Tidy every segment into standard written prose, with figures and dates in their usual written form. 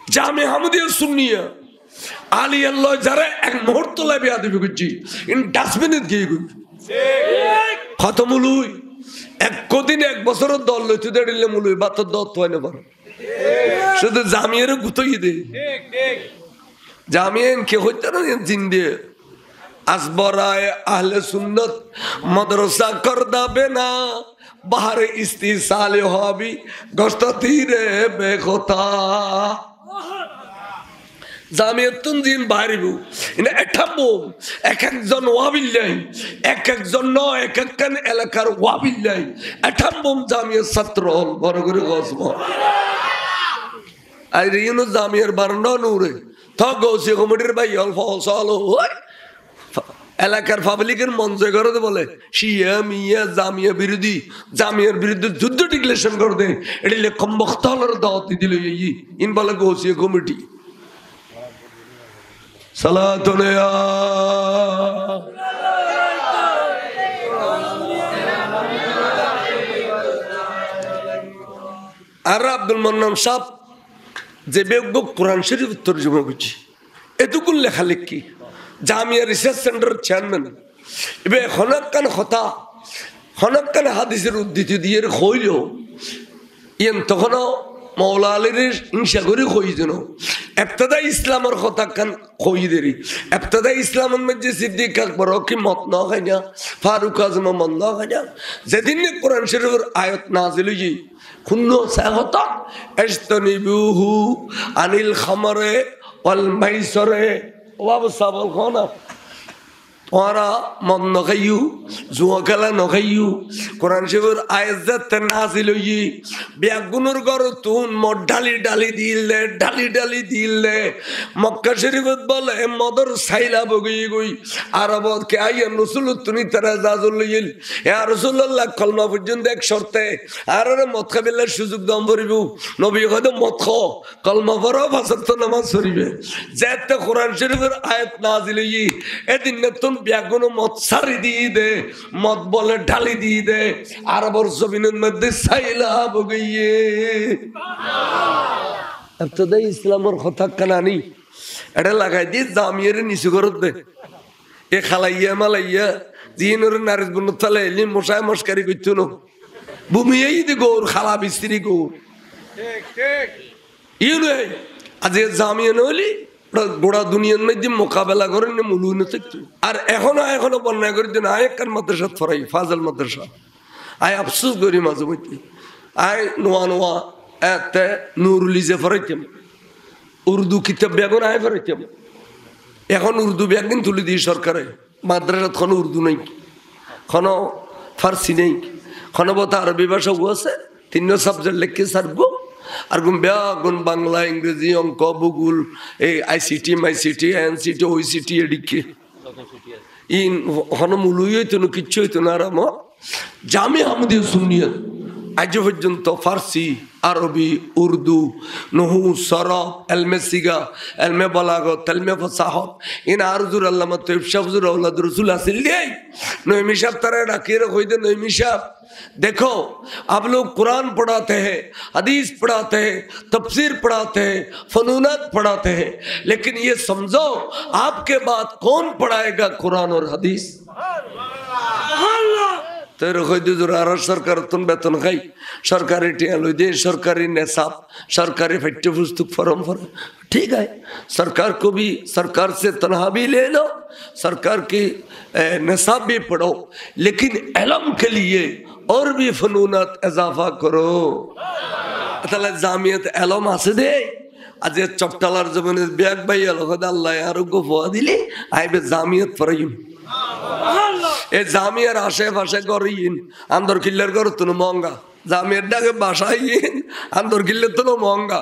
জামে হামদিয়া সুন্নিয়া আলী আল্লাহ যারা এক মুহূর্ত লাইবে আদিবি করছি ইন ডাস্টবিনে গিয়ে গই খতমুলুই এক কদিন এক বছরের দল লইতে দিলে মুলুই বাতর দত হয় না পারো শুধু জামিয়ারে গুতই দে জামিয়ান কে হইতে না জিন্দে আসবরায় আহলে সুন্নত মাদ্রাসা করদা বেনা বাহারে ইস্তিসালে হবি গস্ততিরে বেখতা জামিয়াতুন দিন বাড়িবু ইনা এঠাবো এক একজন ওয়াবিল্লাহ এক একজন ন এক একখান এলাকার ওয়াবিল্লাহ এঠাবো জামিয়াত ছাত্র হল বড় করে গসব আর ইউনো জামিয়ার বারণ নূরে থ গৌসি কমিটির ভাই অল্প সল হয় এলাকার পাবলিকের মন জয় করে বলে শিয়া মিয়া জামিয়া বিরোধী জামিয়ার বিরুদ্ধে যুদ্ধ ডিক্লেরেশন করে দে এটা লেখম বক্তালের দাওয়াত দিল ইন বলে গৌসি কমিটি সালাতুন ইয়া আর আব্দুল মান্নান সাহেব যে বেগ কোরআন শরীফ তরজমা করছি এতগুলো লেখালেখি জামিয়া রিসার্চ সেন্টার চেয়ারম্যান এবার হনকান কথা হনকান হাদিসের উদ্ধৃতি দিয়ে হইল ইয়েন তখনও মৌলা আলীর হিংসা করে কই যেন এবতদা ইসলামের কথা কান কই দেরি এবতদা ইসলামের মধ্যে সিদ্দিক আকবর কি মত না খাই না ফারুক আজম মত না খাই না যেদিন কোরআন শরীফের আয়াত নাজিল হই খুন্ন সাহতা ইজতানিবুহু আনিল খামরে ওয়াল মাইসরে ওয়াব সাবল খানা ওরা মদ নখাইও জুয়া খেলা নখাইও কোরআন শরীফের আয়াত নাজিল হই বেগুনের ঘর তুন মদ ঢালি ঢালি দিলে মক্কা শরীফত বলে মদর সাইলা বগই গই আরবত কে আইয়া রাসূল তুমি তারা জাজুল লইল ইয়া রাসূলুল্লাহ কলমা পর্যন্ত এক শর্তে আর মদ খাবিলার সুযোগ দাম ভরিব নবী কয় মদ খাও কলমা পড়ো ফাসত নামাজ পড়িবে যেতে কোরআন শরীফের আয়াত নাজিল হই এদিন নতুন বেগুন মদ সারি দিয়ে দে মদ বলে ঢালি দিয়ে দে আরবর জমিনের মধ্যে সাইলা বগইয়ে এবতদা ইসলামের কথা কানানি এটা লাগাই দিয়ে জামিয়ারে নিচু করে দে এ খালাইয়া মালাইয়া জিনের নারিজ গুণ তালে এলি মশায় মস্কারি করতো না ভূমিয়েই দি গৌর খালা বিস্ত্রি গৌর ইউ নয় আজ জামিয়া নইলি গোড়া দুনিয়ার মধ্যে মোকাবেলা করেন না মুলুই না থাকতো আর এখনো বন্যা করে দিন আয় একখান মাদ্রাসা ফরাই ফাজল মাদ্রাসা আয় আফসোস করি মাঝে মধ্যে আয় নোয়া এতে নুরুলিজে ফরাইতাম উর্দু কিতাব বেগুন আয় ফরাইতাম এখন উর্দু বেগুন তুলে দিয়ে সরকারে মাদ্রাসাত কোনো উর্দু নেই কোনো ফার্সি নেই কোনো বতা আরবি ভাষাও আছে তিন সাবজেক্ট লেখকে সারবো আর গুণ বেগুন বাংলা ইংরেজি অঙ্ক ভূগোল এই আইসিটি মাইসিটি এনসিটি ওইসিটি এদিকে ইন হন মুলুই হইতো না কিচ্ছু হইতো না আর আমার জামে হামদিয়া সুন্নিয়াত আজ পর্যন্ত ফার্সি আরবি উর্দু নহু সরফ এলমে সিগা এলমে বলাগত এলমে ফসাহত ইন আরজুর আল্লামা তৈব শাহজুর আউলাদ রসুল হাসিল দিয়াই নইমি সাহেব তারা ডাকিয়ে রাখো নইমি সাহেব देखो आप लोग कुरान पढ़ाते हैं हदीस पढ़ाते हैं तफसीर पढ़ाते हैं फनूनात पढ़ाते हैं लेकिन ये समझो आपके बाद कौन पढ़ाएगा कुरान और हदीस तेरे सरकार तुम बेतन खाई सरकारी टिया लो दे सरकारी नेसाब सरकारी फट्टे पुस्तक फॉर्म ठीक है सरकार को भी सरकार से तनहा भी ले लो सरकार की नेसाब भी पढ़ो लेकिन इल्म के लिए और भी फनूनात इजाफा करो তাহলে জামিয়াত এলম আছে দে আজ চপটালার জমিনে ব্যাগ ভাই আল্লাহ আরোগ্য ফোয়া দিলে আইবে জামিয়াত পড়াইম এ জামিয়ার আশেপাশে করিন আন্দর কিল্লার ঘর তো মহঙ্গা জামিয়ার ডাকে বাসাইন আন্দর কিল্লের তো মহঙ্গা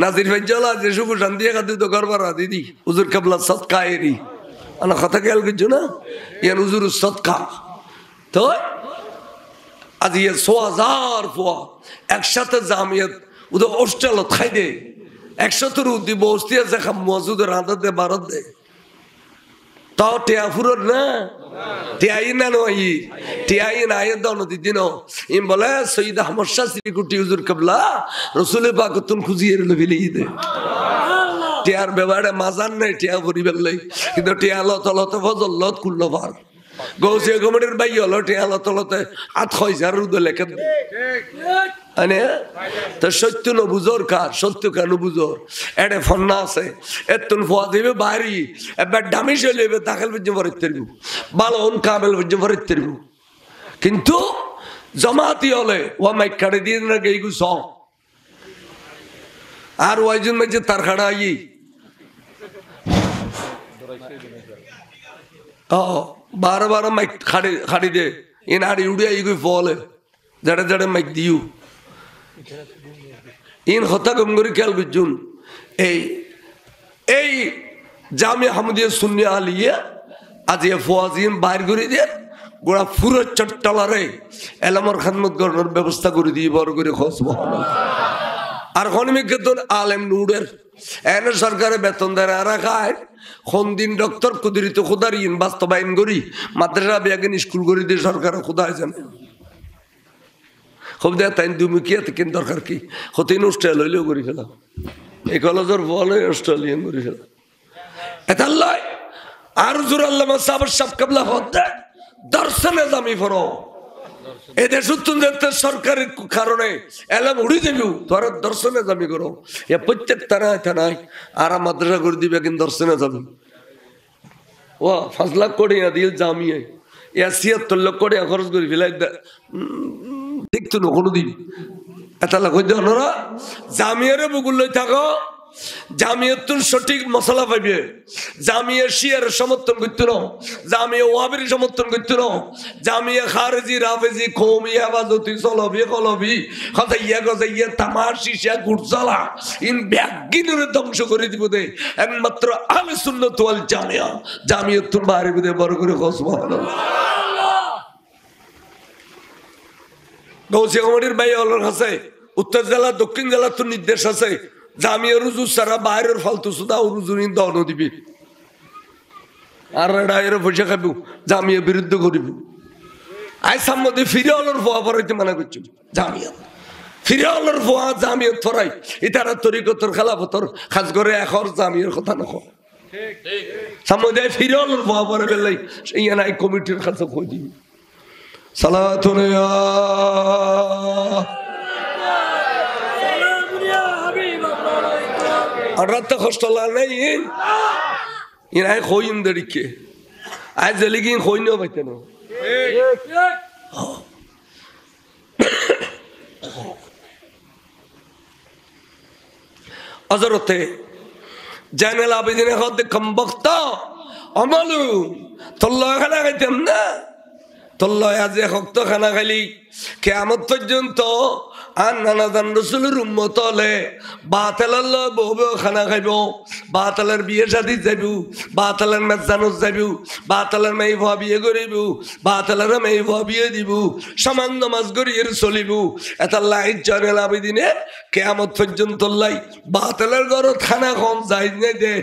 নাজির ভাই জলা যে শুভ শান্তি খাতে তো করবার দিদি হুজুর কাবলা সৎকা এরি আনা কথা খেয়াল করছো না ইয়ান হুজুর সৎকা তো আজ ইয়ে 100,000 ফোয়া একসাথে জামিয়াত ওদের হোস্টেলত খাই দে একসাথে রুদি বসতি আছে মজুদ রাঁধা দে বারত দে তাও টিয়া ফুরর না টিয়াই না নয় টিয়াই না আয়ের দানো দিদি নো ইম বলে সৈয়দ আহমদ শাহ শ্রীকুটি হুজুর কাবলা রসুল পাক তুন খুঁজিয়ে ফেলে দে টিয়ার ব্যাপারে মাজার নেই টিয়া ভরি ফেললেই কিন্তু টিয়া লতে ফজল লত খুললো পার গৌসিয়া কমিটির ভাই হলো টিয়া লতে হাত খয়সা রুদে লেখে তো সত্য ন বুঝোর কার সত্য কেন বুঝোর এডে ফন্না আছে এতুন ফোয়া দিবে বাড়ি এবার ডামি চলিবে দাখেল পর্যন্ত ভরিত তরবু বালন কাবেল পর্যন্ত ভরিত তরবু কিন্তু জমাতি হলে ও মাইক কাটে দিয়ে না গেইগু স আর ওইজন মাঝে তার খাড়া আই বারো মাইক খাড়ি দে ইন আর উড়িয়া ইগুই ফলে জড়ে জড়ে মাইক দিও ইন হতা গমগরি খেয়াল বুঝুন এই জামিয়া হামদিয়া সুন্নি আলিয়া আজ এ ফোয়াজিন বাইর করে দিয়ে গোড়া ফুরো চট্টলারে এলামর খাদমত করার ব্যবস্থা করে দিয়ে বড় করে খোঁজ আর খনিমিকে তো আলেম নুডের এনে সরকারে বেতন দেয় আর খায় কোন দিন ডক্টর কুদরিত খুদার ইন বাস্তবায়ন করি মাদ্রাসা বিয়াগিন স্কুল করে দিয়ে সরকার খুদায় জানে খুব দেয় তাই দুমুখিয়া থেকে দরকার কি হতেন অস্ট্রেলিয়া হইলেও করে ফেলাম এই কলেজের বলে অস্ট্রেলিয়ান করে ফেলাম এটা লয় আর জোর আল্লাহ সাহাবার সাহেব কাবলা হতে দর্শনে জামি ফরো এদের সূত্র সরকারের কারণে এলাম উড়ি দেবি তোর দর্শনে জামি করো এ প্রত্যেক থানায় আর মাদ্রাসা করে দিবে কিন্তু দর্শনে যাবি ও 5 লাখ কোটি দিয়ে জামিয়ে 76 লক্ষ কোটি খরচ করে ফেলাই দেখতো না কোনোদিন এটা লাখ ওরা জামিয়ারে বুকুল লই থাকো জামিয়াতুল সঠিক মশলা পাইবে জামিয়া শিয়ার সমর্থন করতে না জামিয়া ওয়াবির সমর্থন করতে না জামিয়া খারেজি রাফেজি কৌমি হেফাজতি চলবি কলবি কথা তামাশি গুড়চালা ইন ব্যাগিনের ধ্বংস করে দিব দে একমাত্র আহলে সুন্নাত ওয়াল জামিয়াতুল বাড়ি দে বড় করে খোঁজ গৌসিয়া কমিটির ভাই হলোর কাছে উত্তর জেলা দক্ষিণ জেলা তো নির্দেশ আছে জামিয়া রুজু সারা বাইরের ফালতু সুদা রুজু দহন দিবি আর এর পয়সা খাবি জামিয়া বিরুদ্ধে করিব আই সামনে ফিরে হলোর ফোয়া পড়াইতে মানা করছি জামিয়া ফিরে হলোর ফোয়া জামিয়া থরাই ইতারা তরিকতর খেলাফতর খাস করে এখন জামিয়ার কথা নখ সামনে ফিরে হলোর ফোয়া পড়ে বেলাই ইয়া নাই কমিটির কাছে কই দিবি সালাতুন রাত কষ্ট নাই ইনাই খইম দেরিকে আজ জেলিগিন খইনও পাইতে না হযরতে জানাল আবেদিনে হতে কম বক্ত আমলু তোল্লা খানা খাইতাম না তোল্লা আজ হক্ত খানা খালি কিয়ামত পর্যন্ত আর নানাদান রসুলের উম্মত হলে বাতালার বহু খানা খাইব বাতালার বিয়ে শাদী যাইব বাতালার মেজানত যাইব বাতালার মেয়ে ভুয়া বিয়ে করিব বাতালার মেয়ে ভুয়া বিয়ে দিব সমান নামাজ করিয়ে চলিব এটা লাইট জানেল আবেদিনে কিয়ামত পর্যন্ত লাই বাতালার ঘরত খানা কম যাই নাই দে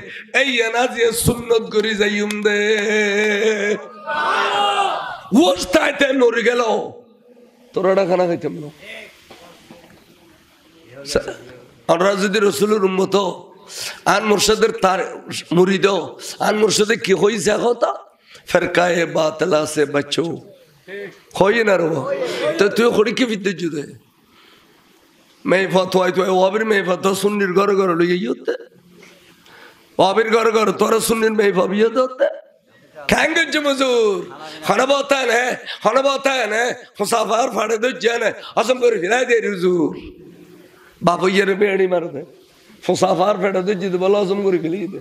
এই এনাজি সুন্নত করি যাইম দে ওস্তাইতে নড়ে গেল তোরা খানা খাইতাম না আমরা যদি রসুলের উম্মত আন মুর্শিদের তার মুরিদ আন মুর্শিদে কি হইছে কথা ফিরকায়ে বাতিলা সে বাঁচো হয় না রে তো তুই খড়ি কি বিদ্যুৎ জুদে मैं फतवा तो वाबिर में फतवा सुन्नीर घर घर लगे होते वाबिर घर घर तोरा सुन्नीर में फबियत होते कहेंगे जो मजूर खाना बहुत है ना मुसाफिर फाड़े दो जाने असम कर फिरा दे हुजूर बाप ये रे बेड़ी मार दे मुसाफिर फाड़े दो जिद बोलो असम कर फिली दे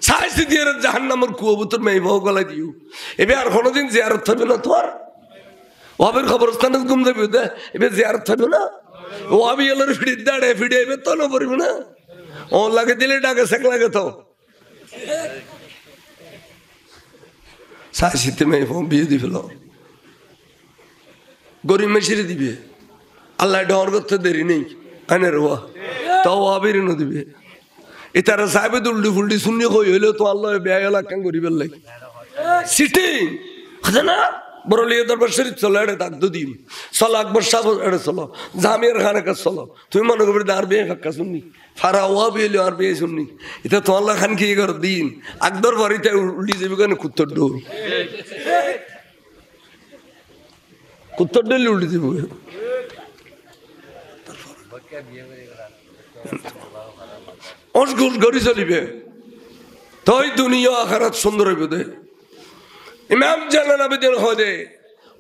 साइज दिए जहन्नमर कुबुतर में वो गला दियो ए यार कोनो दिन जियारत थबे ना तोर वाबिर खबरस्तान गुम दे दे ए जियारत थबे ना वाबी एलर फिडी दाड़े फिडी ए तो न परबे ना ओ लागे दिले डाके सक लागे तो साइज में वो बिये दी फेलो गरीब मशीरी दिबे আল্লাহ ডর করতে দেরি নেই আনে রোয়া তাও আবির ন দিবে এটারা সাহেবে দুলডি ফুলডি শূন্য কই হইলো তো আল্লাহ বেয়ালা কাং করিবেল লাই সিটিং হদা না বরলিয়া দরবার শরীফ চলো এটা দাগ দিম চলো আকবর সাহেব এটা চলো জামিয়ার খানের কাছে চলো তুমি মনে করবে আর বিয়ে ফাঁকা শুননি ফারা ওয়া বিয়ে আর বিয়ে শুননি এটা তো আল্লাহ খান কি কর দিন আকবর বাড়িতে উল্টি যাবি কেন কুত্তর ডোল কুত্তর ডোলে উল্টি যাবো অসগুল গড়ি চলিবে তই দুনিয়া আখারাত সুন্দর হইবে দে ইমাম জানান আবেদন হয় দে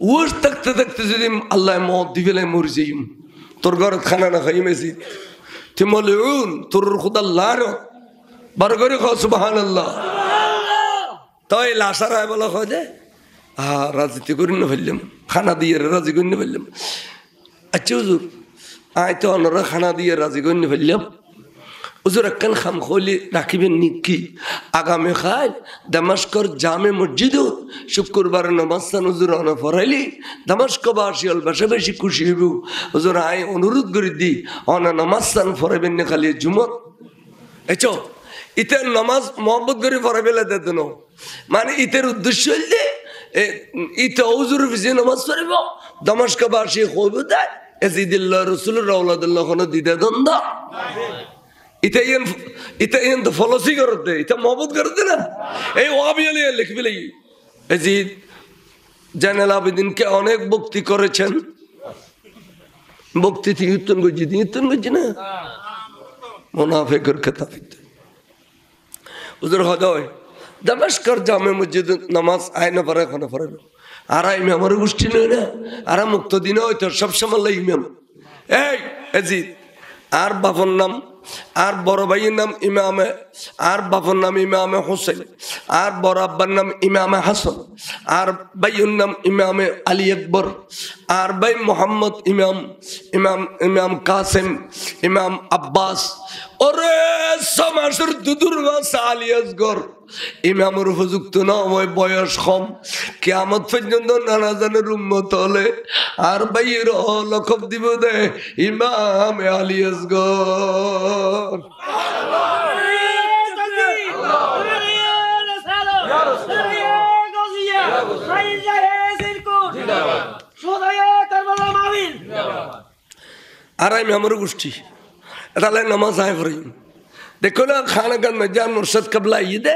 উস থাকতে থাকতে যদি আল্লাহ মদ দি ফেলে মরি যাইম তোর ঘরে খানা না খাই মেসি তুই মলিউন তোর খুদা লার বার করে খাও সুবহানাল্লাহ তই লাশার আয় বলা হয় দে রাজনীতি করি না ফেললাম খানা দিয়ে রাজি করি না ফেললাম আচ্ছা হুজুর আয় তো অন্যরা খানা দিয়ে রাজি করি না ফেললাম হুজুর একখান খাম খলি রাখিবেন নিকি আগামী খাল দামাস্কর জামে মসজিদ শুক্রবার নমাস্তান হুজুর অনা ফরাইলি দামাস্কবাসী বেশি বেশি খুশি হইব হুজুর আয় অনুরোধ করে দি অনা নমাস্তান ফরাইবেন না খালি জুমত এচো ইতের নমাজ মোহাম্মদ করে ফরাইবেলা দেন মানে ইতের উদ্দেশ্য হইলে ইতে হুজুর বেশি নমাজ পড়িব দামাস্কবাসী হইব দেয় এজিদুল্লাহ রসুল রাউলাদুল্লাহ কোনো দিদা দ্বন্দ্ব ইতাইন তো ফলসি করতে এটা মহব্বত করতে না এই ওয়াবিয়ালি লিখবি লাগি এজিদ জানাল আবেদিনকে অনেক ভক্তি করেছেন ভক্তি থেকে উত্তন করছি না মুনাফিকের খেতাব হুজুর হদয় দামাস্কর জামে মসজিদ নামাজ আইনা পারে এখন পড়ে আর ইমাম আমার গোষ্ঠী নয় না আর মুক্ত দিন হয়তো সবসময় ইমাম এই এজিদ আর বাপর নাম আর বড় ভাইয়ের নাম ইমামে আর বাপর নাম ইমামে হোসেন আর বড় আব্বার নাম ইমামে হাসান আর ভাইয়ের নাম ইমামে আলী আকবর আর ভাই মোহাম্মদ ইমাম ইমাম ইমাম কাসেম ইমাম আব্বাস ওরে সমাজের দুদুর মাস আলী আসগর ইমামের উপযুক্ত না ওই বয়স কম কিয়ামত পর্যন্ত নানা জানের উম্মত হলে আর ভাইয়ের লকব দিব দে ইমাম আলী আসগর আর আমি আমার গোষ্ঠী তাহলে নমাজ আয় ফরি দেখো না খানা গান মজান মুর্শদ কাবলা ঈদে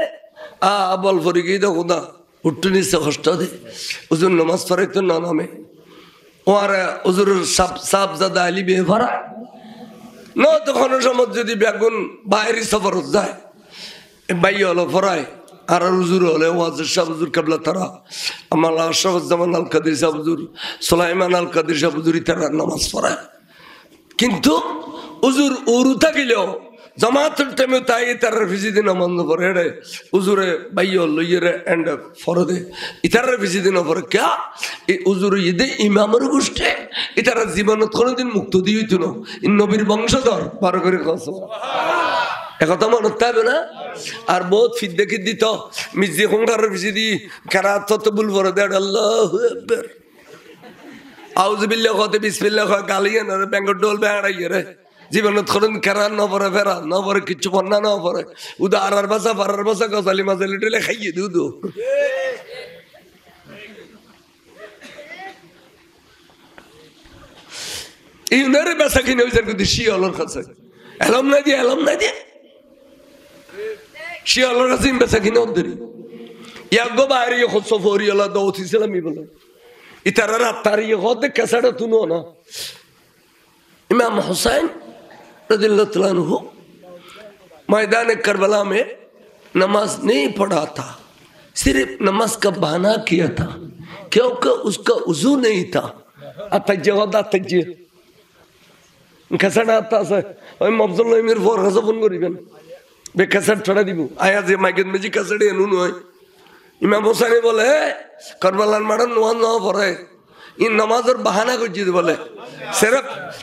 বল ফরি গিয়ে দেখো না উঠতে নিচ্ছে কষ্ট দে হুজুর নমাজ পড়ে তো না নামে ও আর হুজুর সাপ জাদা আলী বিয়ে ভরা ন তখন সময় যদি বেগুন বাইরে সফর যায় বাই হলো ফরায় আর হুজুর হলে ওয়াজের সাহ হুজুর কাবলা তারা আমার আশরাফুজ্জামান আল কাদির সাহ হুজুর সুলাইমান আল কাদির সাহ হুজুরই তারা নামাজ পড়ায় কিন্তু হুজুর উরু থাকিলেও জামাতের টাইমে তাই তার ভিজিদিন বন্ধ করে রে হুজুরে বাইয় লইয়ে এন্ড ফরদে ইতার ভিজিদিন পরে কে এই হুজুর ঈদে ইমামের গোষ্ঠী ইতারা জীবনত কোনোদিন মুক্ত দিয়ে হইতো না নবীর বংশধর বার করে কস একথা মনে থাকবে না আর বহুত ফিদ দেখি দিত মিজি হুঙ্গার ভিজিদি কারা তত বুল পরে দেড় আল্লাহু আকবার আউযুবিল্লাহ কতে বিসমিল্লাহ কয় গালিয়ে না ব্যাঙ্গর ডোল বেড়াইয়ে রে জীবনত কোন কেরান ন পরে ফেরা ন পরে কিচ্ছু বন্যা ন পরে উদা আর বাসা পারার বাসা গজালি মাজালি টেলে খাইয়ে দিও দু এই উনারে বেসা কিনে হয়েছে কিন্তু শিয়ালোর কাছে এলম না দিয়ে শিয়ালোর কাছে বেসা কিনে ওদেরই ইয়াগো বাইরে সফরিয়ালা দৌথিছিলাম ই বলে ইতারা রাত্তার হতে কেসাটা তুনো না इमाम हुसैन रज़ियल्लाहु तआला अन्हु मैदान करबला में नमाज नहीं पढ़ा था सिर्फ नमाज का बहाना किया था क्योंकि उसका वजू नहीं था अतजवदा तज কেসাটা আছে ওই মফজল ইমির ফর কাছে ফোন করিবেন বে কেসাট ছড়া দিব আয়া যে মাইকেল মেজি কেসাটে এনু নয় ইমাম হোসেন বলে কারবালার মারান নোয়া না পড়ে इन नमाज़ बहाना को जीत बोले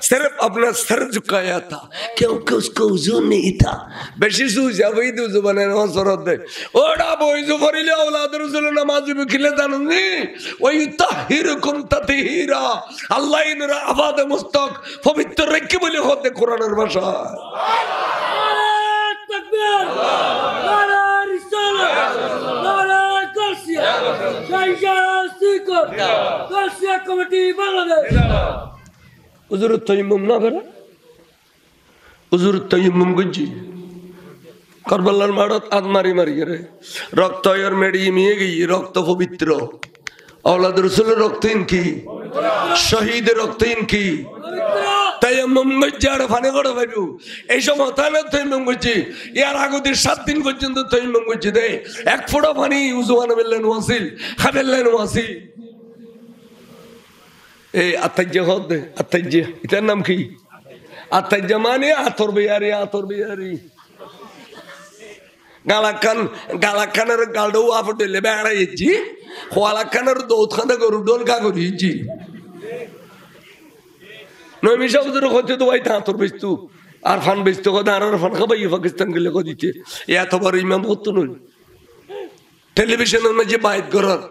सिर्फ अपना सर झुकाया था क्योंकि उसको वजू नहीं था बेशिसु जावई दो जुबान नमाज फरद दे ओड़ा बोई जो फरिले औलाद रसूल नमाज भी खिले दानुनी व युताहिरुकुम ततहीरा अल्लाह इन आवाज मुस्तक पवित्र रखी बोले होते कुरान और भाषा तकबीर नारा रिसाला नारा कसिया जय হুজুর তাইম্মুম না করে হুজুর তাইম্মুম গুজি কারবালার মারত আদমারি মারি রে রক্ত আর মেডি মিয়ে গই রক্ত পবিত্র औलाद रसूल रक्त इनकी शहीद रक्त इनकी তাইয়াম্মুম গজ্জার ফানে করে ভাইবু এই সময় তানা তাইয়াম্মুম গজ্জি ইয়ার আগতে 7 দিন পর্যন্ত তাইয়াম্মুম গজ্জি দে এক ফোঁটা পানি উজুয়ান বিল্লাহ ওয়াসিল খাবেল্লাহ ওয়াসিল এই আতাজ্জা হদ আতাজ্জা এটার নাম কি আতাজ্জা মানে আতর বিয়ারি গালাকানের গালডো আফটলে বেড়াইছি খোয়ালাকানের দৌতখানা গরু ডোল কা করিছি নমিশা হুজুর হতে তো ভাই আতর বেচতু আর ফান বেচতো কথা আর ফান খাবাই পাকিস্তান গেলে দিতে এতবার ইমাম হতো নই টেলিভিশনের মাঝে বাইত করার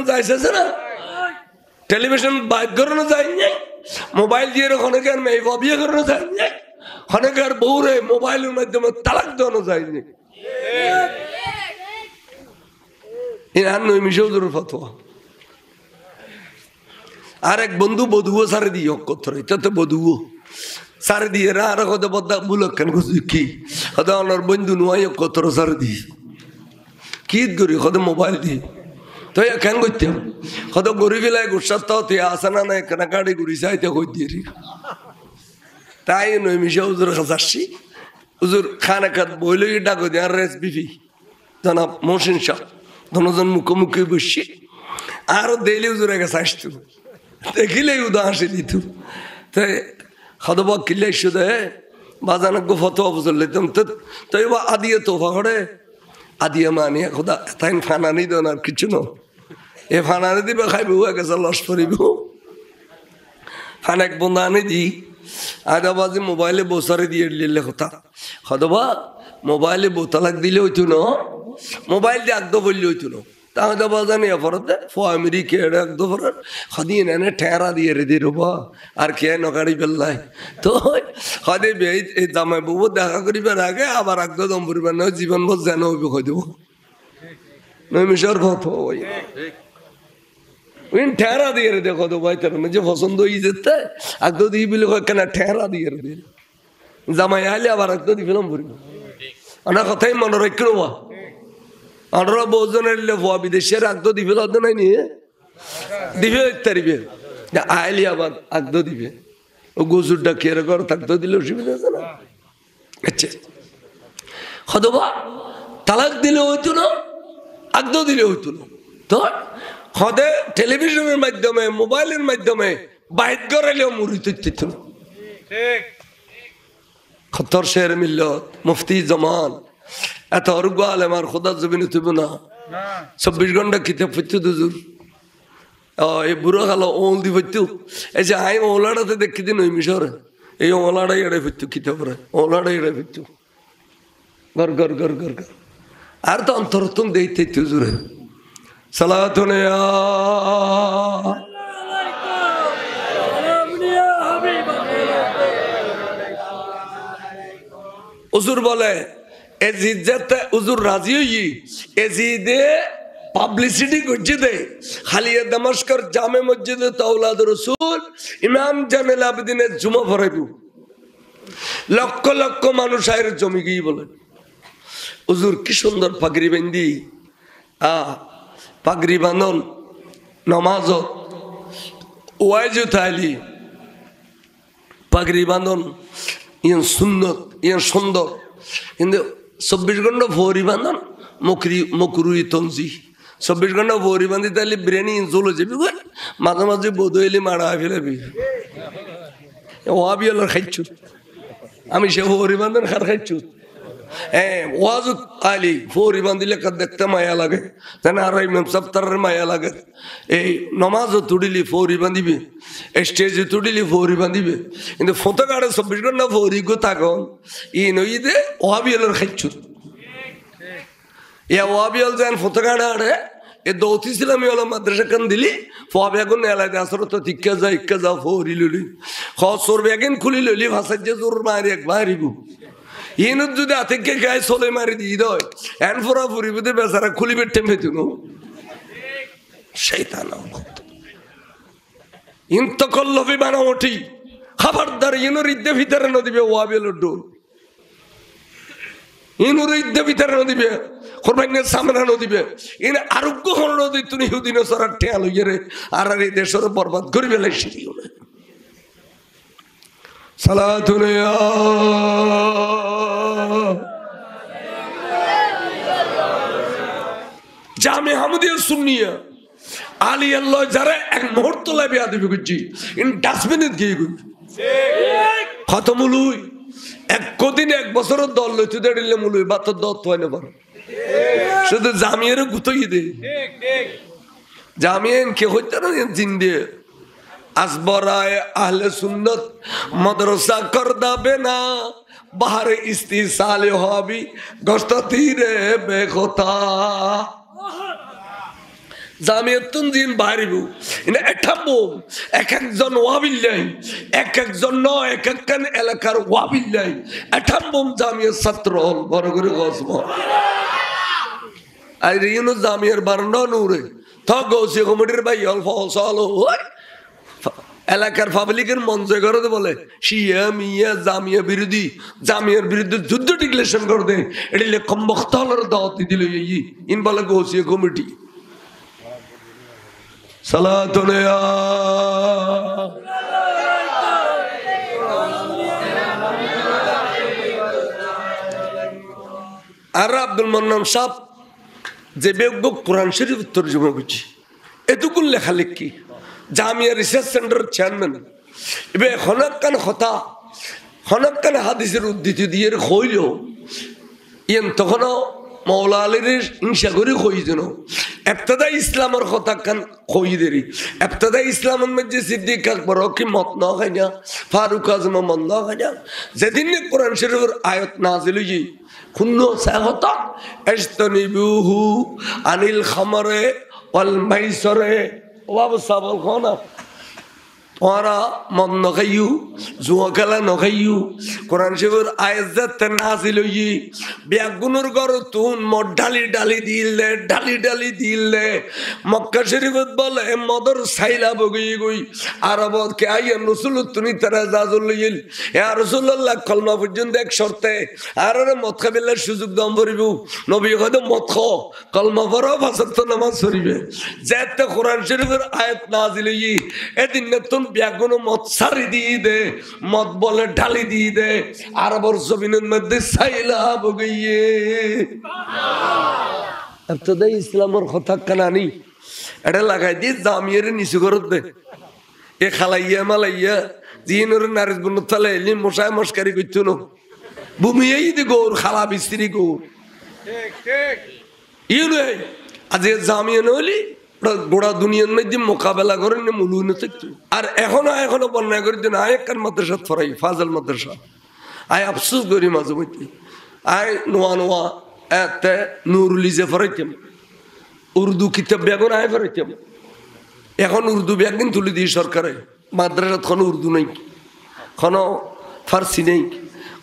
যাইছে না টেলিভিশন বাইত করানো যায় মোবাইল দিয়ে অনেকের মেয়ে বিয়ে করানো যায় অনেকের বউরে মোবাইলের মাধ্যমে তালাক দেওয়ানো যায়নি ফতোয়া আর এক বন্ধু বধুও সারে দিয়ে অক্ষর তো বধুও সারে দিয়ে আর কত বদা বুলক্ষণ কি ওনার বন্ধু নয় অক্ষর সারে দিয়ে কি করি কত মোবাইল দিয়ে তো কেন করতাম কত গড়ি ফেলায় গুসাত আসা না নাই কানাকাড়ি ঘুরি চাইতে কই দিয়ে তাই নই মিশা হুজুর কাছে আসছি হুজুর খানা খাত বইলে ডাকো দিয়ে আর রেস বিফি জনাব মহসিন শাহ দনজন মুখোমুখি বসছি আরো দেলি হুজুরের কাছে আসতো দেখিলেই উদা হাসি দিত তাই খদবা কিলে শুধু বাজানক ফতোয়া বুঝল লইতাম তো এবার আদিয়ে তোফা করে আদিয়ে মানিয়া খোদা তাই ফানানি দেন আর কিছু ন এ ফানানি দিবে খাইব গেছে লস করিব ফানাক বন্ধা আনি দি আদাবাজি মোবাইলে বসারে দিয়ে লিলে কথা খদবা মোবাইলে বোতালাক দিলে হইতো না মোবাইল দিয়ে আগদ বললে হইতো না তাহলে বাজানি অপরাধে ফো আমেরিকা আগদ ফরার খদিয়ে নেনে ঠেরা দিয়ে রে দিয়ে রবা আর কে নকাড়ি পেল্লাই তো খদে এই জামাই বউ দেখা করিবার আগে আবার আগদ দম পরিবার নয় জীবন ভর যেন হইবে কই দেব নৈমিষর কথা ওই ঠেরা দিয়ে রে দেখো তো ভাই তার যে পছন্দ হয়ে যেতে আগদ দিয়ে বলে কেন ঠেরা দিয়ে রে জামাই আইলে আবার আগদ দিয়ে ফেলাম পরিব আমার কথাই মনে রাখি নেবা আমরা বহুজনের ভুয়া বিদেশের আগদ দিবে লদ নাই নিয়ে দিবে তারিবে আইলি আবার আগদ দিবে ও গজুর ডাকিয়ে ঘর থাকতে দিলে অসুবিধা আছে না আচ্ছা হদবা তালাক দিলে হইতো না আগদ দিলে হইতো না তো হদে টেলিভিশনের মাধ্যমে মোবাইলের মাধ্যমে বাইট করাইলেও মুড়িতে দিত না খতর শের মিল্লত মুফতি জমান এত অর্গ আলেম আর খোদার জমিনে তুইব না 24 ঘন্টা কিতাব পড়তো দুজুর এই বুড়ো খালো ওল দি পড়তো এই যে আই ওলাটাতে দেখি দিন ওই মিশরে এই ওলাটাই এড়াই পড়তো কিতাবরে ওলাটাই এড়াই পড়তো গর গর গর গর গর আর তো অন্তরতম দেইতে তুজুরে সালাতুন ইয়া হুজুর বলে এজিদে হুজুর রাজি হই এজিদে পাবলিসিটি করছে দে হালিয়া দামাস্কর জামে মসজিদে তাওলাদ রাসূল ইমাম জামিল আবেদিনের জুমা পড়াইব লক্ষ লক্ষ মানুষ আয়ের জমি গিয়ে বলে হুজুর কি সুন্দর পাগড়ি বান্ধি পাগড়ি বাঁধন নমাজ ওয়াইজ তাইলি পাগড়ি বাঁধন ইয়ান সুন্নত ইয়ান সুন্দর কিন্তু 24 ঘন্টা ভরি বাঁধন মকরুই তঞ্জি 24 ঘন্টা ভরি বাঁধি তাহলে ব্রেনি চলে যাবি মাঝে মাঝে বোধ হইলে মারা ফেলাবি ওয়াবি হলো খাইছু আমি সে ভরি বাঁধন খার খাইছু হ্যাঁ ওয়াজ আলি ভরি বাঁধিলে দেখতে মায়া লাগে জানে আর ইমাম সপ্তাহের মায়া লাগে এই নমাজও তুড়িলি ফৌরি বাঁধিবে স্টেজে তুড়িলি ফৌরি বাঁধিবে কিন্তু ফোঁতো কাড়ে 24 ঘন্টা ফৌরি গো থাকুন ই নই দে ওয়াবি হলো খাইছু ইয়া ওয়াবি হল যেন ফোঁতো কাড়ে আড়ে এ দৌতি ছিলাম হলো মাদ্রাসা কান দিলি ফবে এখন এলাই আসর তো টিকা যা ফৌরি লুলি খসর বেগেন খুলি লইলি ভাষার যে জোর মারি এক মারিব ইনুর যদি আতিকে গায়ে চলে মারি দিয়ে দেয় এন ফোরা ফুরিবে বেচারা খুলি বেটেম পেত শয়তান ইন্তকল্লবি বানাওটি খবরদার ইনুরিদ্দে ভিতরে নদিবে ওয়াবিল ডোল ইনুরিদ্দে ভিতরে নদিবে কোরবানির সামনে নদিবে ইন আরোগ্য হল নদী তুমি হুদিন সরার ঠেয়া লইয়ে রে আর এই দেশের বরবাদ করিবে লাইছিও না সালাতুন ইয়া জামে হামদিয়া সুন্নিয়া আলী আল্লাহ যারা এক মুহূর্ত লাইবে আদিবে গুজি ইন ডাস্টবিনে গিয়ে গুই খতমুলুই এক কদিন এক বছরের দল লইতে দিলে মুলুই বাতর দত হয় না পারো শুধু জামিয়ার গুতই দে জামিয়ান কে হইতে না জিন্দে আসবরায় আহলে সুন্নত মাদ্রাসা করদাবে না বাহারে ইস্তিসালে হবি গস্ততিরে বেখতা জামিয়াতুন দিন বাড়িবু ইন এঠাবো এক একজন ওয়াবিল্লাহ এক একজন ন এক একখান এলাকার ওয়াবিল্লাহ এঠাবো জামিয়ার ছাত্র হল বড় করে গসব আর ইউনো জামিয়ার বারান্ডা নূরে থক গৌসি কমিটির ভাই অল্প সলো এলাকার পাবলিকের মন জয় করে বলে শিয়া মিয়া জামিয়া বিরোধী জামিয়ার বিরুদ্ধে যুদ্ধ ডিক্লেরেশন করে দেয় এটা কমবক্ত হলের দাওয়াত দিল ইন বলে গৌসি কমিটি সালাতুন ইয়া আর আব্দুল মান্নান সাহেব যে বেগ কোরআন শরীফ তরজমা করছি এতগুলো লেখা লিখি জামিয়া রিসার্চ সেন্টার চেয়ারম্যান এবার হনকান কথা হনকান হাদিসের উদ্ধৃতি দিয়ে হইল ইয়েন তখনও মৌলা আলীর হিংসা করে কই যেন এবতদা ইসলামের কথা কান কই দেরি এবতদা ইসলামের মধ্যে সিদ্দিক আকবর কি মত না খাই না ফারুক আজম মত না খাই না যেদিন কোরআন শরীফের আয়াত নাজিল হই খুন্ন সাহতা ইজতানিবুহু আনিল খামরে ওয়াল মাইসরে ওয়াব সাবল খানা ওরা মদ নখাইও জুয়া খেলা নখাইও কোরআন শরীফের আয়াত নাজিল হই ব্যাগুনের গড় তুন মদ ঢালি দিলে মক্কা শরীফত বলে মদর সাইলা বগই গই আরবত কে আইয়া রাসূল তুমি তারা জাজল লইল ইয়া রাসূলুল্লাহ কলমা পর্যন্ত এক শর্তে আর মদ খাবেলার সুযোগ দম ভরিব নবী কইতো মদ খ কলমা পড়ো ফাসত নামাজ পড়িবে যেতে কোরআন শরীফের আয়াত নাজিল হই এদিন নতুন ব্যাগুন মদ সারি দিয়ে দে মদ বলে ঢালি দিয়ে দে আরবর জমিনের মধ্যে সাইলা বগইয়ে এবতদাই ইসলামের কথা কানানি এটা লাগাই দিয়ে জামিয়ারে নিচু করত দে এ খালাইয়া মালাইয়া জিনের নারিজ বন তালে এলি মশায় মস্কারি করতো না ভূমিয়াই দি গৌর খালা বিস্ত্রি গৌর ইউ রে আজ জামিয়া নইলি গোড়া দুনিয়ার মধ্যে মোকাবেলা করে মুলুনে থাকতো আর এখনো বন্যায় করে দিন আয় কার মাদ্রাসা ফরাই ফাজল মাদ্রাসা আয় আফসোস করি মাঝে মধ্যে আয় নোয়া এতে নুরুলিজে ফরাইতাম উর্দু কিতাব ব্যাগুন আয় ফরাইতাম এখন উর্দু ব্যাগুন তুলে দিয়ে সরকারে মাদ্রাসাত কোনো উর্দু নেই কোনো ফার্সি নেই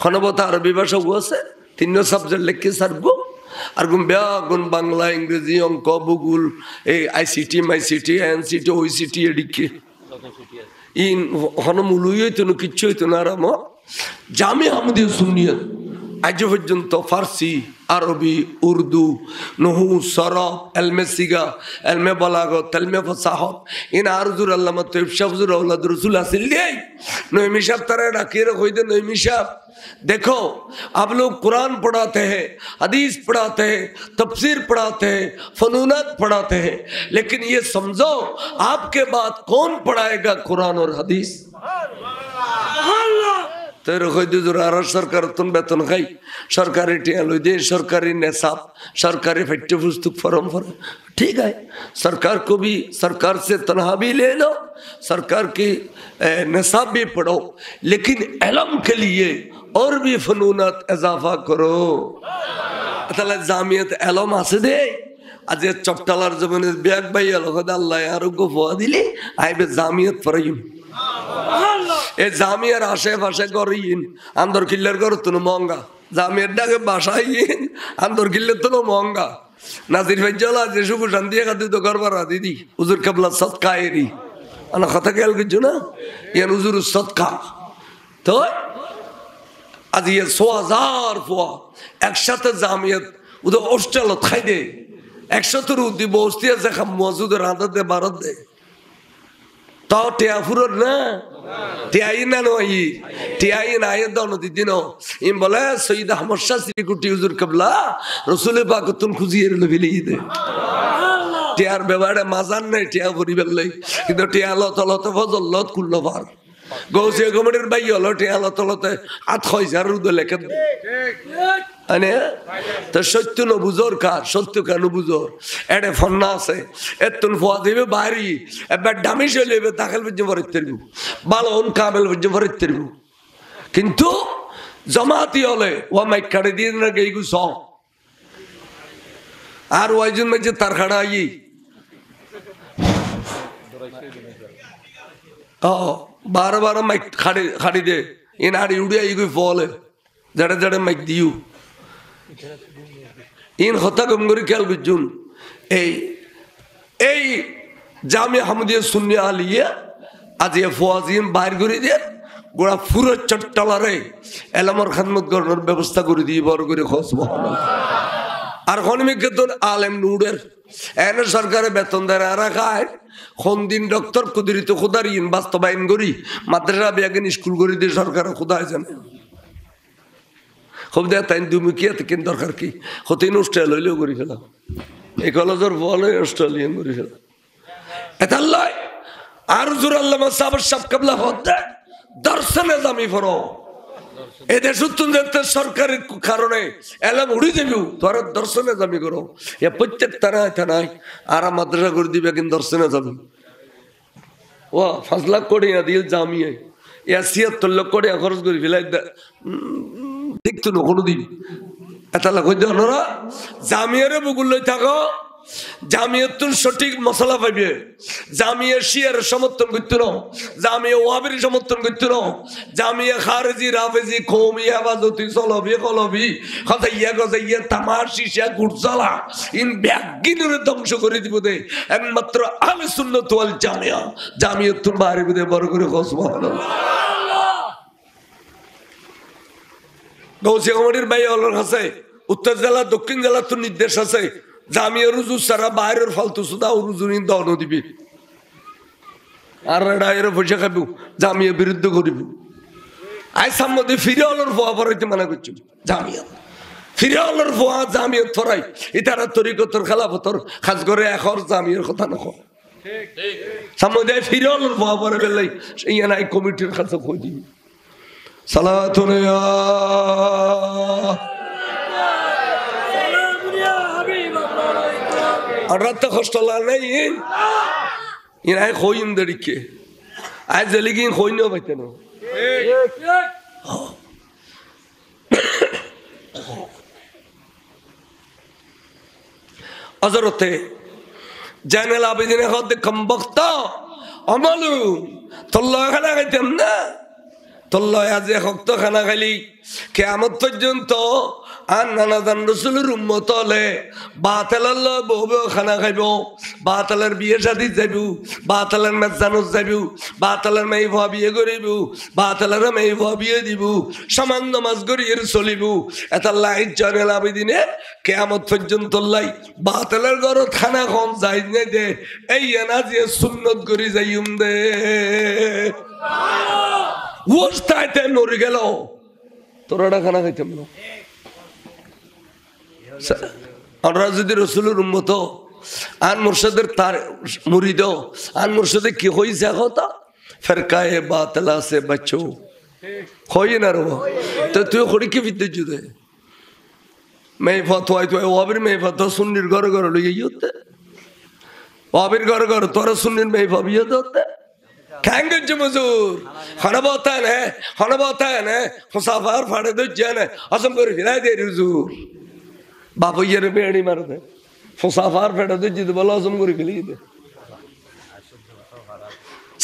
কোনো বতা আরবি ভাষা আছে তিনটা সাবজেক্ট লিখে সারবো আর গুণ বাংলা ইংরেজি অঙ্ক ভূগোল এই আইসিটি মাইসিটি এনসিটি ওইসিটি এদিকে ইন হন মুলুই হইতো না কিচ্ছু হইতো না আর আমার জামিয়া আহমদিয়া সুন্নিয়া আজ পর্যন্ত ফার্সি আরবি উর্দু নহু সরফ এলমে সিগা এলমে বলাগত এলমে ফসাহত ইন আরজুর আল্লামা তৈব শাহজুর আউলাদ রসুল আসিল দিয়াই নইমি সাহেব তারা ডাকিয়ে রখই দে নইমি সাহেব देखो आप लोग कुरान पढ़ाते हैं हदीस पढ़ाते हैं तफसीर पढ़ाते हैं फनूनात पढ़ाते हैं लेकिन ये समझो आपके बाद कौन पढ़ाएगा कुरान और हदीस सरकार बेतन खाई सरकारी टिया लो दे सरकारी नेसाब सरकारी पाठ्य पुस्तक फॉर्म ठीक है सरकार को भी सरकार से तनहा भी ले लो सरकार की नेसाब भी पढ़ो लेकिन इल्म के लिए और भी फनूनात इजाफा करो তাহলে জামিয়াত এলম আছে দে আজ চপটালার জমিনে ব্যাগ ভাই আল্লাহ আরোগ্য ফোয়া দিলে আইবে জামিয়াত পড়াইম এ জামিয়ার আশেপাশে করিন আন্দর কিল্লার ঘর তুন মঙ্গা জামিয়ার ডাকে বাসায় আন্দর কিনলে তো মহঙ্গা নাজির ভাই জলা যে শুভ শান্তি খাদি তো করবার দিদি হুজুর কাবলা সৎকা এরি আনা কথা খেয়াল করছো না ইয়ান হুজুর সৎকা তো আজ ইয়ে 100,000 ফুয়া একসাথে জামিয়াত ওদের হোস্টেলত খাই দে একসাথে রুদি বস্তি আছে মজুদের আদার দে ভারত দে তাও টিয়া ফুরর না টিয়াই না নয় টিয়াই না আয়ের দন দিদিন ইম বলে সৈয়দ আহমদ শাহ শ্রীকুটি হুজুর কাবলা রসুলের পাকতুন খুঁজিয়ে ফেলে দে টিয়ার ব্যাপারে মাজার নেই টিয়া পরিবার লই কিন্তু টিয়া লত ফজল লত কুল্ল পার গৌসিয়া কমিটির বাই হলো টিয়া লতে 8,000 রুদ লেখে আনে তো সত্য ন বুঝোর কার সত্য কেন বুঝোর এডে ফন্না আছে এতুন ফোয়া দিবে বাড়ি এবার দামি চলিবে দাখিল পর্যন্ত ভরিত তরবু ভালো অন কামেল পর্যন্ত ভরিত তরবু কিন্তু জমাতি হলে ও মাইক কাটে দিয়ে না গেইগু স আর ওইজন মাঝে তার খাড়া আই বারো মাইক খাড়ি দে ইন আর ইউডিয়া ইগু ফলে জড়ে জড়ে মাইক দিউ ইন হতা গমগরি খেয়াল বুঝুন এই জামিয়া হামদিয়া সুন্নিয়া আলিয়া আজ এ ফওয়াজিন বাইর করে দিয়ে গোড়া ফুরো চট্টলারে এলামর খাদমত করার ব্যবস্থা করে দিয়ে বড় করে খোঁজ আর হনমিকে তো আলেম নুডের এনে সরকারের বেতন দেয় আর খায় কোন দিন ডক্টর কুদরিত খুদার ইন বাস্তবায়ন করি মাদ্রাসা বিয়াগিন স্কুল করে দিয়ে সরকারের খুদায় জানে খুব দেয় তাই দুমুখিয়া থেকে দরকার কি হতেন অস্ট্রেলিয়া করে ফেলাম এই কলেজের বলে অস্ট্রেলিয়ান করে ফেলাম এটা লয় আর হুজুর আল্লামা সাহেবের সব কাবলা হতে দর্শনে জামি ফরো এদের সত্যি সরকারের কারণে এলাম উড়ি দেবি তোরা দর্শনে জামি করো এ প্রত্যেক থানায় আর মাদ্রাসা করে দিবে কিন্তু দর্শনে যাবি ও 5 লাখ কোটি দিল জামিয়ে 76 লক্ষ কোটি খরচ করে ফেলাই দেখতো না কোনোদিন এটা লাখ ওরা জামিয়ারে বুকুল লই থাকো জামিয়াতুন সঠিক মশলা পাইবে জামিয়া শিয়ার সমর্থন করতে না জামিয়া ওয়াহাবির সমর্থন করতে না জামিয়া খারেজি রাফেজি কওমি হেফাজতি সলফি কলফি কথা তামার শিশা গুরজালা ইন ব্যাগিনের ধ্বংস করে দিব দে একমাত্র আহলে সুন্নাত ওয়াল জামিয়াতুন বাড়ি দে বড় করে সুবহানাল্লাহ গৌসিয়া কমিটির ভাই হলোর কাছে উত্তর জেলা দক্ষিণ জেলা তো নির্দেশ আছে জামিয়া রুজু সারা বাইরের ফালতু সুদা রুজুরিন দন দিবি আর ডায়ের পয়সা খাইব জামিয়া বিরুদ্ধ করিব আই সামনে ফিরে হলোর ফোয়া ফরাইতে মানা করছি জামিয়া ফিরে হলোর ফোয়া জামিয়া ফরাই ইতারা তরিকতর খেলাফতর খাস করে এখন জামিয়ার কথা নখ সামনে ফিরে হলোর ফোয়া ফরে বেলাই ইয়া নাই কমিটির কাছে কই দিবি সালাতুন ইয়া রাত কষ্ট নাই ইনাই খইম দেরিকে আজ জেলিগি খইনো পাইতে না হযরতে জানাল আবেদিন হদ কম বক্ত আমলু তোল্লা খানা খাইতাম না তোল্লা আজ হক্ত খানা খাইলি কিয়ামত পর্যন্ত আর নানাদান রসুলের উম্মত হলে বাতালার বহু খানা খাইব বাতালার বিয়ে শাদি যাইব বাতালার মেজানত যাইব বাতালার মেয়ে ভুয়া বিয়ে করিব বাতালার মেয়ে ভুয়া বিয়ে দিব সমান নামাজ করিয়ে চলিব এটা লাইট জানেল আবেদিনে কিয়ামত পর্যন্ত লাই বাতালার ঘরত খানা খন যাই নাই দে এই এনাজিয়ে সুন্নত করি যাইম দে ওস্তাইতে নড়ে গেল তোরা খানা খাইতাম না আমরা যদি রসুলের উম্মত আন মুর্শিদের তার মুরিদ আন মুর্শিদে কি হয়েছে কথা ফেরকায়ে বাতলা সে বাঁচো হয় না রে তো তুই খড়ি কি বিদ্যুৎ জুদে মেয়ে ফতোয়াই তুই ওয়াবির মেয়ে ফতো সুন্নির ঘরে ঘরে লইয়ে ইয়োতে ওয়াবির ঘরে ঘরে তোরা সুন্নির মেয়ে ভাবি ইয়োতে খাएंगे जो मजूर खाना बहुत है मुसाफिर फाड़े दो जाने असम को हिलाए दे हुजूर बाबू ये रे बेड़ी मार दे मुसाफिर फाड़े दो जिद बोला असम को हिलाई दे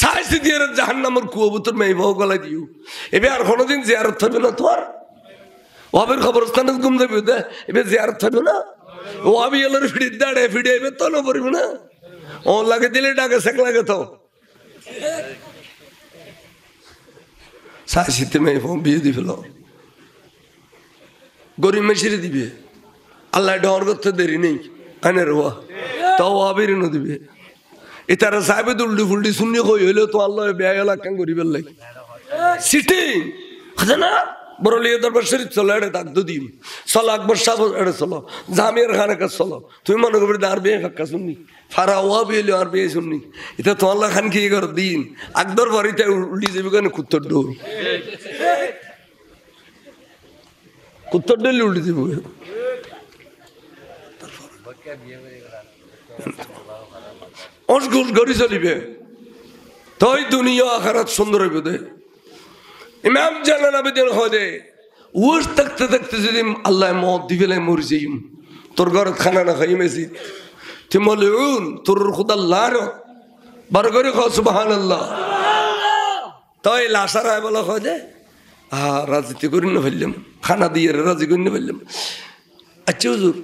साइज दिए जहन्नम और कुबुतर में वो गला दियो ए बे আর কোনদিন জিয়ারত হবে না তোর ওয়াবের কবরস্থানে ঘুম যাবি দে এবার জিয়ারত থাকবে না ওয়াবি এলোর ফিড়ি দাঁড়ে ফিড়ে এবার তো না পড়বি না ও লাগে দিলে ডাকে সেক লাগে তো সাইসিতে মেয়ে বিয়ে দি ফেলো গরিব মেশিরে দিবে আল্লাহ ডর করতে দেরি নেই আনে রোয়া তাও ওয়াবির নো দিবে এটারা সাহেবে উল্টি ফুলটি শূন্য কই হইলে তো আল্লাহ ব্যয় এলাকা গরিবের লাগে সিটিং আছে না বড় লিয়ে দরবার শরীফ চলো এটা দাগ দিম চলো আকবর সাহেব এটা চলো জামিয়ার খানে কাজ চলো তুমি মনে করবে আর বিয়ে ফাঁকা শুননি ফারা ওয়া বিয়ে আর বিয়ে শুননি এটা তো আল্লাহ খান কি কর দিন আকবর বাড়িতে উল্টি যাবি কেন কুত্তর ডোর কুত্তর ডোলে উল্টি যাবো অসগুল গড়ি চলিবে তই দুনিয়া আখারাত সুন্দর হইবে দে ইমাম জানান আবেদন হদে উস থাকতে থাকতে যদি আল্লাহ মত দিবেলে মরি যাইম তোর ঘর খানা না খাই মেসি তুই মলিউন তোর খুদা লার বার করে খাও সুবহানাল্লাহ তই লাশার আয় বলা হদে রাজনীতি করি না ফেললাম খানা দিয়ে রাজি করি না ফেললাম আচ্ছা হুজুর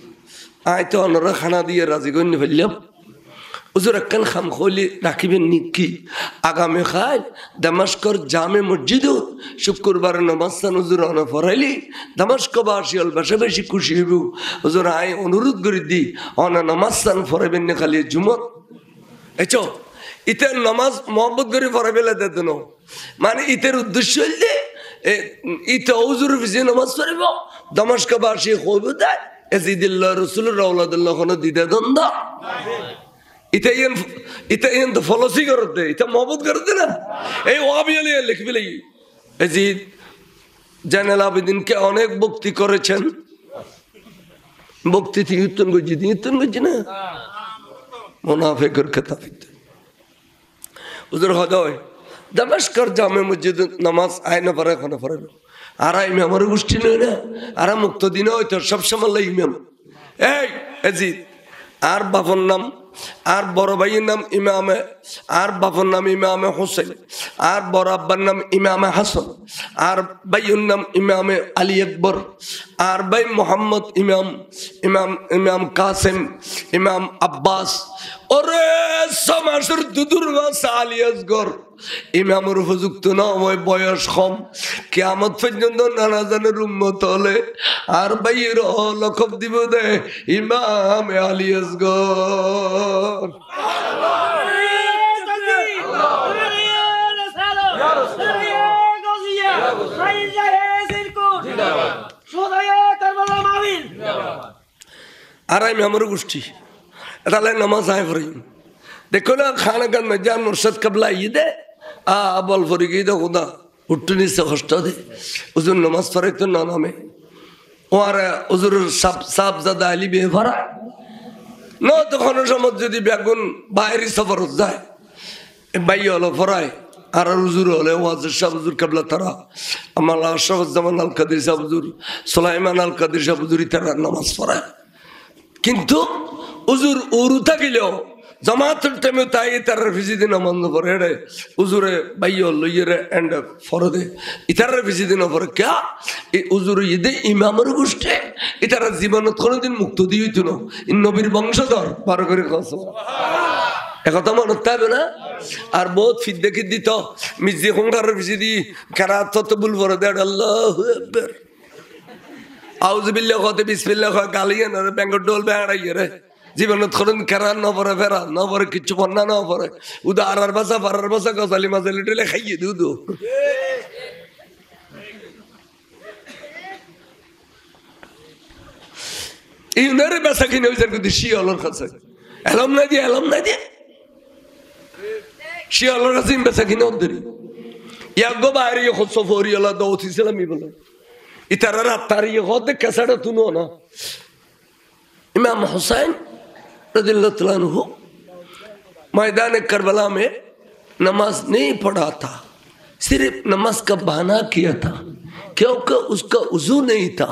আয় তো অন্যরা খানা দিয়ে রাজি করি না ফেললাম হুজুর একখান খাম খলি রাখিবেন নিকি আগামী খাই দামাস্কর জামে মসজিদ শুক্রবার নমাস্তান হুজুর অনা ফরাইলি দামাস্কবাসী অল বেশি বেশি খুশি হইব হুজুর আয় অনুরোধ করে দি অনা নমাস্তান ফরাইবেন না খালি জুমত এচ ইতের নমাজ মোহাম্মদ করে ফরাইবেলা দেন মানে ইতের উদ্দেশ্য হইলে ইতে হুজুর পিছিয়ে নমাজ পড়িব দামাস্কবাসী কইব দেয় এজিদুল্লাহ রসুল রাউলাদুল্লাহ কোনো দিদা দ্বন্দ্ব ইতে তো ফলসি করতে এটা মহব্বত করতে না এই ওয়াবিয়ালি লিখবি লাগি এজিদ জানাল আবেদিনকে অনেক ভক্তি করেছেন ভক্তি থেকে উত্তন করছি না মুনাফিকের খেতাব হুজুর হদয় দামাস্কর জামে মসজিদ নামাজ আয়না পড়ে এখন পড়ালো আর ইমামের গোষ্ঠী নয় না আর মুক্ত দিন হয়তো সবসময় ইমাম এই এজিদ আর বাপর নাম আর বড় ভাইয়ের নাম ইমামে আর বাপর নাম ইমামে হোসেন আর বড় আব্বার নাম ইমামে হাসান আর ভাইয়ের নাম ইমামে আলী আকবর আর ভাই মোহাম্মদ ইমাম ইমাম ইমাম কাসেম ইমাম আব্বাস ওরে সমাজের দুদুর বাসা আলী আসগর ইমামের উপযুক্ত না ওই বয়স কম কিয়ামত পর্যন্ত নানা জানের উম্মত হলে আর ভাইয়ের লকব দিব দে ইমাম আলী আসগর আর আমি আমার গোষ্ঠী তাহলে নামাজ আয় ফরিম দেখো না খানা গান মজান মুর্শদ কাবলা ঈদে বল ফরি গিয়ে দো খুদা উঠতে নিচ্ছে কষ্ট দে হুজুর নামাজ পড়ে তো না নামে ও আর হুজুর সাপ জাদা আলী বিয়ে ভরা ন তখন সময় যদি বেগুন বাইরে সফর যায় বাই হলো ফরায় আর হুজুর হলে ওয়াজের সাহ হুজুর কাবলা তারা আমার আশরাফুজ্জামান আল কাদির সাহ হুজুর সুলাইমান আল কাদির সাহ হুজুর তারা নামাজ পড়ায় কিন্তু হুজুর উরু থাকিলেও জামাতের টাইমে তাই তার ভিজিদি নামাজ পড়ে রে হুজুরে বাইয় লইয়ে এন্ড ফরদে ইতার ভিজিদি পড়ে কে হুজুর ঈদে ইমামের গোষ্ঠী ইতার জীবনত কোনোদিন মুক্ত দিয়ে হইতো না নবীর বংশধর বারো করে কস একথা মনে থাকবে না আর বহুত ফিদ্দেকি দিত মিজি হুঙ্গার ভিজিদি কেরাত তো বুল পড়ে দেয় আল্লাহু আকবার আউযুবিল্লাহ কতে বিসমিল্লাহ কয় গালিয়ে না ব্যাঙ্গর ডোল বেড়াইয়ে রে জীবনত কোন কেরার ন পরে ফেরা ন পরে কিচ্ছু বন্যা ন পরে উদা আরার বাসা ফারার বাসা গজালি মাজালি টেলে খাইয়ে দিও দু ইউনারে বেসা কিনে হয়েছে কিন্তু শিয়ালোর কাছে এলম না দিয়ে শিয়ালোর কাছে বেসা কিনে ওদের ইয়াগো বাইরে হচ্ছে ফরিয়ালা দৌথিছিলাম ই বলে इतारा रातारी होते कैसा तुनो ना इमाम हुसैन रज़ियल्लाहु तआला अन्हु मैदान करबला में नमाज नहीं पढ़ा था सिर्फ नमाज का बहाना किया था क्योंकि उसका वजू नहीं था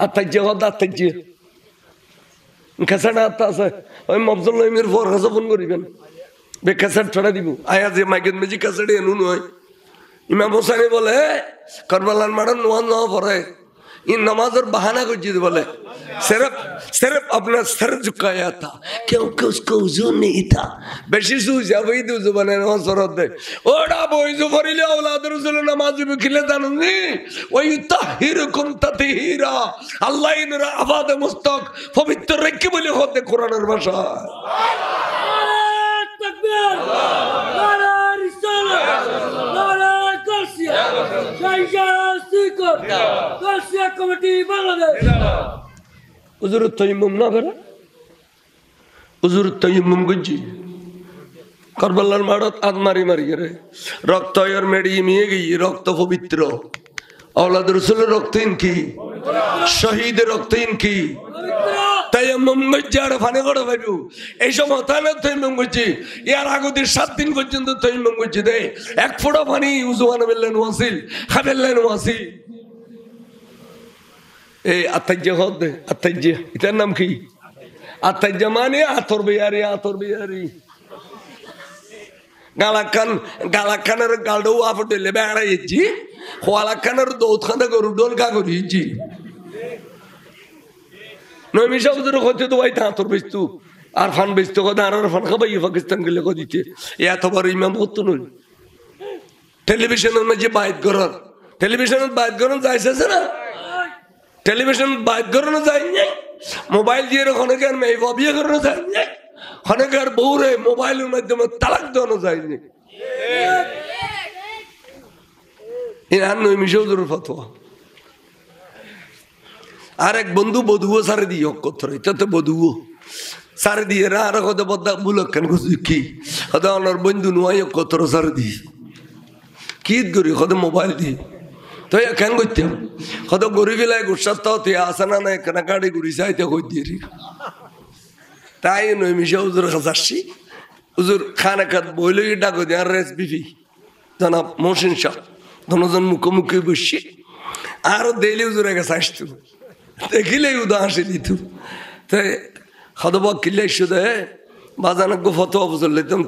अतज्जे होता तज्जे कैसा आता से ओए मफजल मेरे फोर हसबन करिबेन बे कैसा छड़ा दिबो आया जे माइकेन में जी कैसा एनु नय ইমাম হোসেন বলে কারবালার মাঠে নোয়াজ না পড়ে इन नमाज और बहाना को जिद बोले सिर्फ सिर्फ अपना सर झुकाया था क्योंकि उसको वजू नहीं था बेशी सूझा वही तो जुबाने नमाज फरद दे ओड़ा बोई जुफरिले औलाद रसूल नमाज भी खिले दानी वही ताहिरकुम ततहीरा अल्लाह इन आवाद मुस्तक पवित्र रखी बोले होते कुरान और भाषा तकबीर नारा रिसालत नारा कासिया कासिया कमिटी बांग्लादेश हुजूर तयम्मुम ना करे हुजूर तयम्मुम गुजी करबलार मारत आद मारी मारी करे रक्त और मेडी मिए गई रक्त पवित्र औलाद रसूल रक्त इनकी शहीद रक्त इनकी तयम्मुम गुजार फाने করে ভাইবু এই সময় তাহলে তয়ম্মুম গুজি ইয়ার আগে 7 দিন পর্যন্ত তয়ম্মুম গুজি দে এক ফোঁটা পানি উযুয়ান বেললেন ওয়াসিল খাবেললেন ওয়াসিল এই আতাজ্জা হদ আতাজ্জা এটার নাম কি আতাজ্জা মানে আতর বিয়ারি গালাকানের গালডো আফটলে বেড়াইছি খোয়ালাকানের দৌতখানা গরু ডোল কা করিছি নমিশা উজুর হচ্ছে তো ভাই তাঁতর বেচতু আর ফান বেচতো কথা আর ফান খাবাই পাকিস্তান গেলে দিতে এতবার ইমাম হতো নই টেলিভিশনের মাঝে বাইত করার টেলিভিশনের বাইত করানো যাইছে না টেলিভিশন বাইত করানো যায় না মোবাইল দিয়ে অনেকের মেয়ে বিয়ে করানো যায় না অনেকের বউরে মোবাইলের মাধ্যমে তালাক দেওয়ানো যায় না আর নমিশা উজুরের ফতোয়া আর এক বন্ধু বধুও সারে দিয়ে অক্ষর তো বধুও সারে দিয়ে আর কত বদা বুলকেন কি হয়তো আমার বন্ধু নয় অক্ষর সারে দিয়ে কি করি কত মোবাইল দিয়ে তো কেন করতাম কত গরিব এলাই গুসার তো আসে না নাই কেনা গাড়ি ঘুরি চাইতে কই দিয়ে তাই নয় মিশা উজুর কাছে আসছি উজুর খানা খাত বইল ডাকো দিয়ে আর রেস বিপি জনাব মহসিন শাহ ধনজন মুখোমুখি বসছি আরো দেলি উজুরের কাছে আসতো দেখিলে উদা হাসি দিত তাই হদবা কিলে শুধু বাজানো ফতোয়া বুঝল লেতাম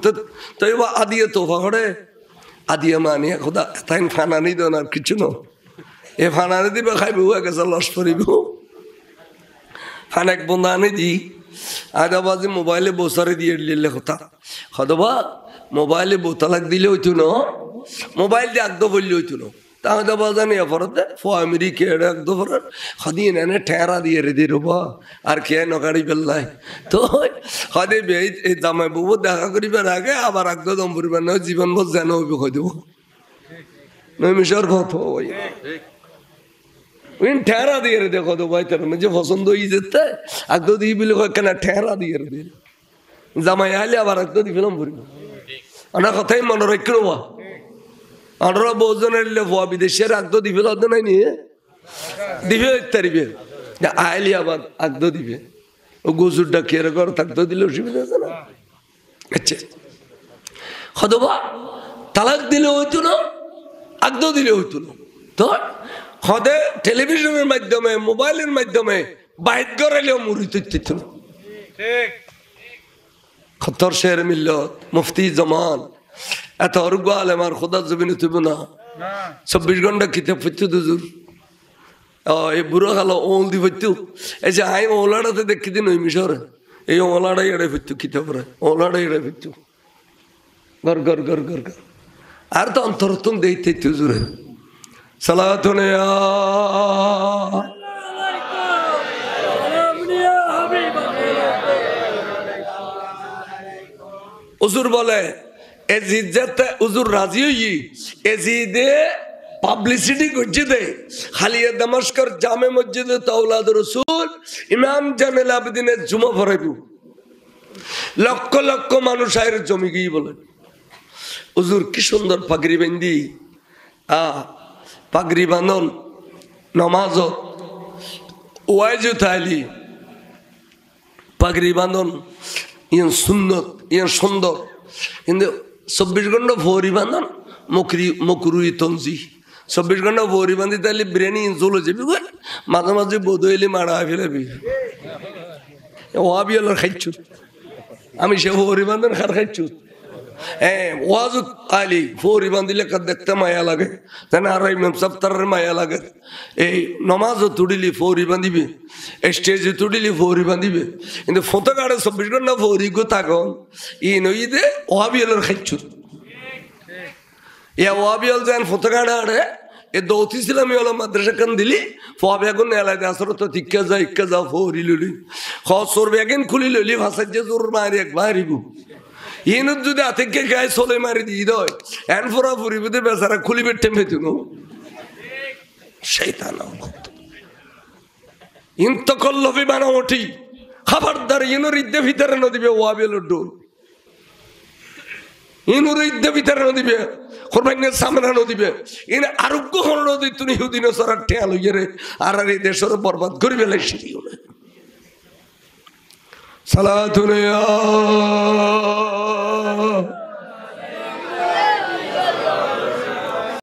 তো এবার আদিয়ে তোফা করে আদিয়ে মানিয়া খোদা তাই ফানানি দেন আর কিছু ন এ ফানানি দিবে খাইব গেছে লস করিব ফান এক বন্ধা আনি দি আদাবাজি মোবাইলে বসারে দিয়ে লিলে কথা হদবা মোবাইলে বোতালাক দিলে হইতো না মোবাইল দিয়ে আগদ বললে হইতো না তাহলে বাজানি ফরতে ফো আমেরিকা একদম ফরত খদিন এনে ঠেরা দিয়ে রে দিরবা আর কে নগাড়ি বেল্লাই তো খদে বে এই জামাই বউ দেখা করিবার আগে আবার আগদ দম পরিবার না জীবন ভর জানো হইব কই দেব নমিশর কত ওই উইন ঠেরা দিয়ে রে দেখো তো ভাই তার মানে পছন্দ হই যেতে আগদ দি বিলে কেন ঠেরা দিয়ে রে জামাই আইলে আবার আগদ দি ফিল্ম পরিব আনা কথাই মনে রাখলো আঠারো বহুজনের ভুয়া বিদেশের আগদ দিবে নাই নিয়ে দিবে তারিবে আইলি আবার আগদ দিবে ও গুজুর ডাকিয়ে ঘর থাকতো দিলে অসুবিধা আছে না আচ্ছা হদবা তালাক দিলে হইতো না আগদ দিলে হইতো না তো হদে টেলিভিশনের মাধ্যমে মোবাইলের মাধ্যমে বাইট করাইলেও মুড়ি তৈত না খতর শের মিল্লত মুফতি জামান এত অরুগ্য আলেম আর খোদার জমিনে তুইব না 24 ঘন্টা কিতাব পড়তো দুজুর এই বুড়ো খালো ওল দি পড়তো এই যে আই ওলাটাতে দেখি দিন ওই মিশরে এই ওলাটাই এড়াই পড়তো কিতাবরে ওলাটাই এড়াই পড়তো গর গর গর গর গর আর তো অন্তরতম দেখতে তুজুরে সালাতুনে হুজুর বলে এজিদ যাতে হুজুর রাজি হই এজিদে পাবলিসিটি করছে দে খালিয়া দামাস্কর জামে মসজিদে তাওলাদ রাসূল ইমাম জানাল আবেদিনের জুমা পড়াইব লক্ষ লক্ষ মানুষ আয়ের জমি গিয়ে বলে হুজুর কি সুন্দর পাগড়ি বান্ধি পাগড়ি বাঁধন নমাজ ওয়াইজু তাইলি পাগড়ি বাঁধন ইয়ান সুন্নত ইয়ান সুন্দর কিন্তু 24 ঘন্টা ভরি বাঁধন মকরুই তঞ্জি 24 ঘন্টা ভরি বাঁধি তাহলে ব্রেনি চলে যাবি মাঝে মাঝে বোধ হইলে মারা ফেলাবি ওয়াবি হলো খাইছু আমি সে ভরি বাঁধন খার খাইছু ওয়াজুত আলী ফৌরি বান্ধিলে দেখতে মায়া লাগে জানা আর ইমাম সাহেব মায়া লাগে এই নমাজও তুড়িলি ফৌরি বান্ধিবে স্টেজে তুড়িলি ফৌরি বান্ধিবে কিন্তু ফোঁতগাড়ে 24 ঘন্টা ফৌরি গো থাকন ই নইদে ওয়াবিয়লের খাইছুত ইয়া ওয়াবিয়ল যেন ফোঁতগাড়ে আড়ে এ দৌতি ছিলাম ওলা মাদ্রাসা কান দিলি ফোয়াবেগুন এলাই আসর তো টিকা যাও ফৌরি ললি খসর বেগেন খুলি ললি ভাষার যে জোর মারি এক মারিবু ইনুত যদি আতেকে গায়ে চলে মারি দিয়ে দেয় এন ফোরা ফুরিবুতে বেচারা খুলি বেটে মেতুন শয়তান ইন তকল্লফি বানা ওঠি খবরদার ইনুর ইদ্দে ভিতরে নদিবে ওয়াবিলের ডোল ইনুর ইদ্দে ভিতরে নদিবে কোরবানের সামনে নদিবে ইন আরোগ্য হল নদী তুমি হুদিন সরার ঠেয়াল হইয়ে রে আর এই দেশের বরবাদ করি বেলাই শিখিও না সালাতুন ইয়া